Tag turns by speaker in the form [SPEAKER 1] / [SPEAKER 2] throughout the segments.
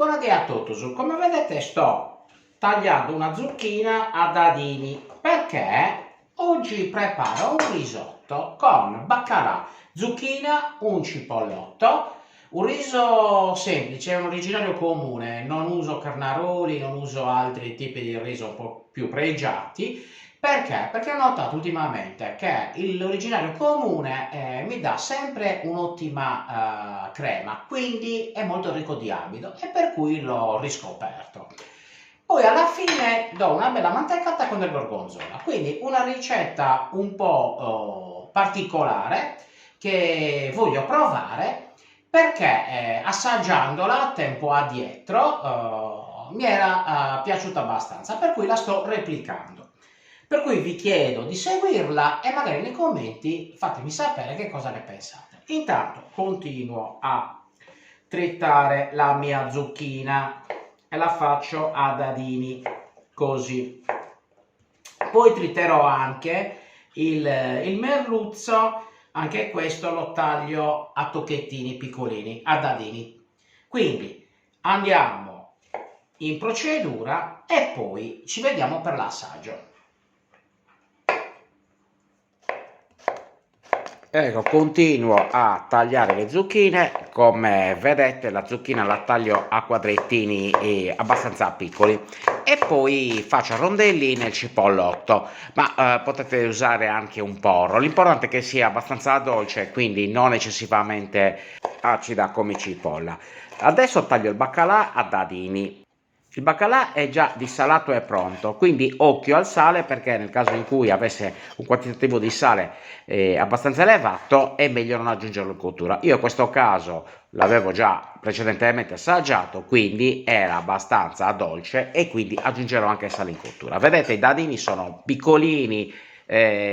[SPEAKER 1] Buonasera a tutti, come vedete sto tagliando una zucchina a dadini perché oggi preparo un risotto con baccalà, zucchina, un cipollotto, un riso semplice, un originario comune, non uso carnaroli, non uso altri tipi di riso un po' più pregiati. Perché? Perché ho notato ultimamente che l'originario comune mi dà sempre un'ottima crema, quindi è molto ricco di amido e per cui l'ho riscoperto. Poi alla fine do una bella mantecata con del gorgonzola, quindi una ricetta un po' particolare che voglio provare perché assaggiandola tempo addietro mi era piaciuta abbastanza, per cui la sto replicando. Per cui vi chiedo di seguirla e magari nei commenti fatemi sapere che cosa ne pensate. Intanto continuo a tritare la mia zucchina e la faccio a dadini così. Poi triterò anche il merluzzo, anche questo lo taglio a tocchettini piccolini, a dadini. Quindi andiamo in procedura e poi ci vediamo per l'assaggio. Ecco, continuo a tagliare le zucchine. Come vedete la zucchina la taglio a quadrettini abbastanza piccoli e poi faccio a rondelli nel cipollotto, ma potete usare anche un porro, l'importante è che sia abbastanza dolce, quindi non eccessivamente acida come cipolla. Adesso taglio il baccalà a dadini. Il baccalà è già dissalato e pronto, quindi occhio al sale perché nel caso in cui avesse un quantitativo di sale abbastanza elevato è meglio non aggiungerlo in cottura. Io in questo caso l'avevo già precedentemente assaggiato, quindi era abbastanza dolce e quindi aggiungerò anche sale in cottura. Vedete, i dadini sono piccolini,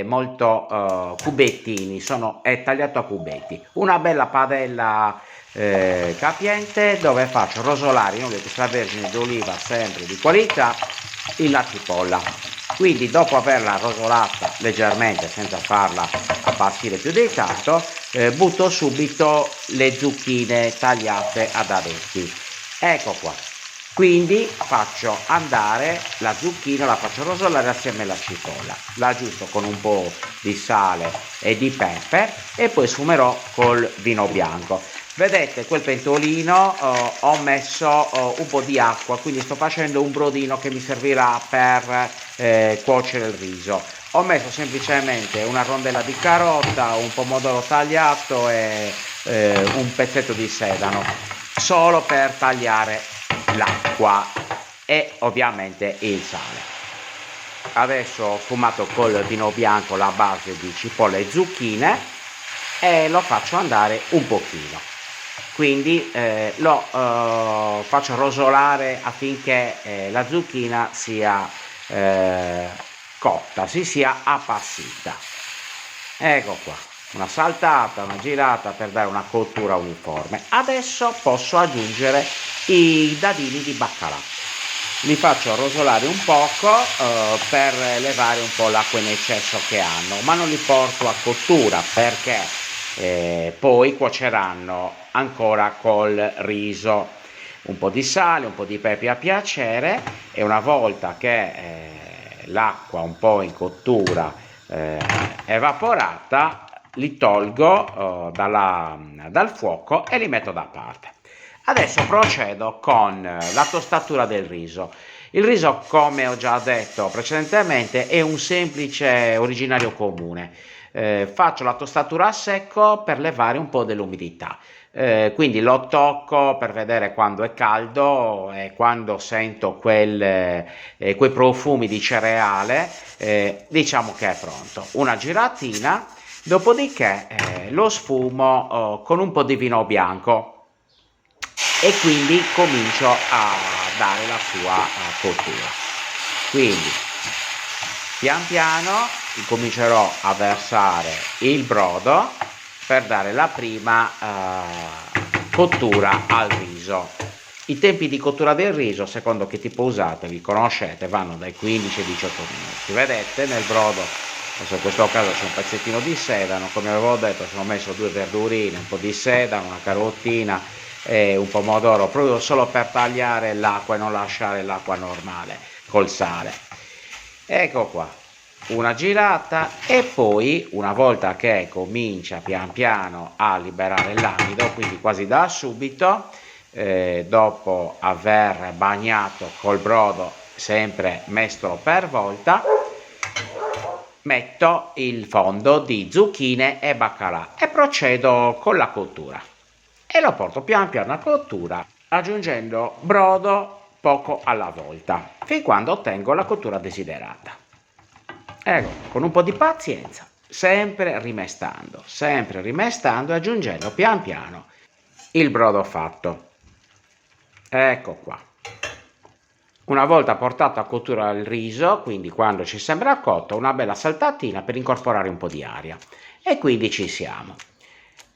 [SPEAKER 1] molto cubettini, è tagliato a cubetti. Una bella padella capiente dove faccio rosolare in olio extravergine d'oliva sempre di qualità la cipolla. Quindi dopo averla rosolata leggermente senza farla appassire più di tanto, butto subito le zucchine tagliate a dadetti. Ecco qua. Quindi faccio andare la zucchina, la faccio rosolare assieme alla cipolla, la aggiusto con un po' di sale e di pepe e poi sfumerò col vino bianco. Vedete quel pentolino, ho messo un po' di acqua, quindi sto facendo un brodino che mi servirà per cuocere il riso. Ho messo semplicemente una rondella di carota, un pomodoro tagliato e un pezzetto di sedano, solo per tagliare l'acqua e ovviamente il sale. Adesso ho sfumato col vino bianco la base di cipolla e zucchine e lo faccio andare un pochino. Quindi lo faccio rosolare affinché la zucchina sia cotta, si sia appassita. Ecco qua, una saltata, una girata per dare una cottura uniforme. Adesso posso aggiungere i dadini di baccalà. Li faccio rosolare un poco per levare un po' l'acqua in eccesso che hanno, ma non li porto a cottura perché poi cuoceranno ancora col riso. Un po' di sale, un po' di pepe a piacere e una volta che l'acqua un po' in cottura evaporata li tolgo dal fuoco e li metto da parte. Adesso procedo con la tostatura del riso. Il riso, come ho già detto precedentemente, è un semplice originario comune. Faccio la tostatura a secco per levare un po' dell'umidità. Quindi lo tocco per vedere quando è caldo e quando sento quei profumi di cereale, diciamo che è pronto. Una giratina, dopodiché lo sfumo con un po' di vino bianco e quindi comincio a dare la sua cottura. Quindi pian piano comincerò a versare il brodo per dare la prima cottura al riso. I tempi di cottura del riso, secondo che tipo usate, vi conoscete, vanno dai 15 ai 18 minuti. Vedete nel brodo, adesso in questo caso c'è un pezzettino di sedano, come avevo detto sono messo 2 verdurine, un po' di sedano, una carottina, e un pomodoro proprio solo per tagliare l'acqua e non lasciare l'acqua normale col sale. Ecco qua, una girata e poi una volta che comincia pian piano a liberare l'amido, quindi quasi da subito, dopo aver bagnato col brodo, sempre mestolo per volta, metto il fondo di zucchine e baccalà e procedo con la cottura e lo porto pian piano a cottura aggiungendo brodo poco alla volta fin quando ottengo la cottura desiderata. Ecco, con un po' di pazienza, sempre rimestando e aggiungendo pian piano il brodo fatto. Ecco qua. Una volta portato a cottura il riso, quindi quando ci sembra cotto, una bella saltatina per incorporare un po' di aria. E quindi ci siamo.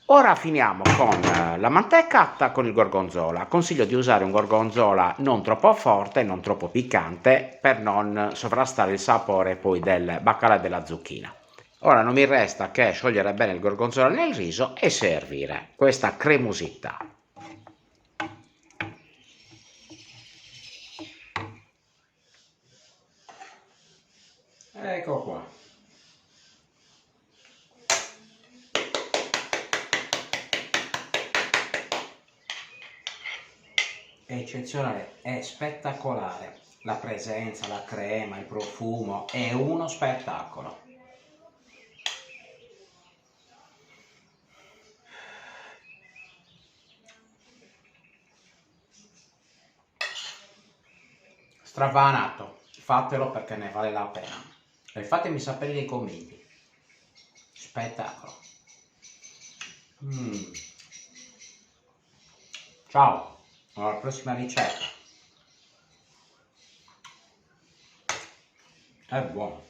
[SPEAKER 1] Ora finiamo con la manteccata con il gorgonzola. Consiglio di usare un gorgonzola non troppo forte, non troppo piccante, per non sovrastare il sapore poi del baccalà e della zucchina. Ora non mi resta che sciogliere bene il gorgonzola nel riso e servire questa cremosità. Ecco qua. È eccezionale, è spettacolare. La presenza, la crema, il profumo, è uno spettacolo. Stravanato, fatelo perché ne vale la pena. E fatemi sapere nei commenti. Spettacolo. Ciao, alla prossima ricetta. È buono.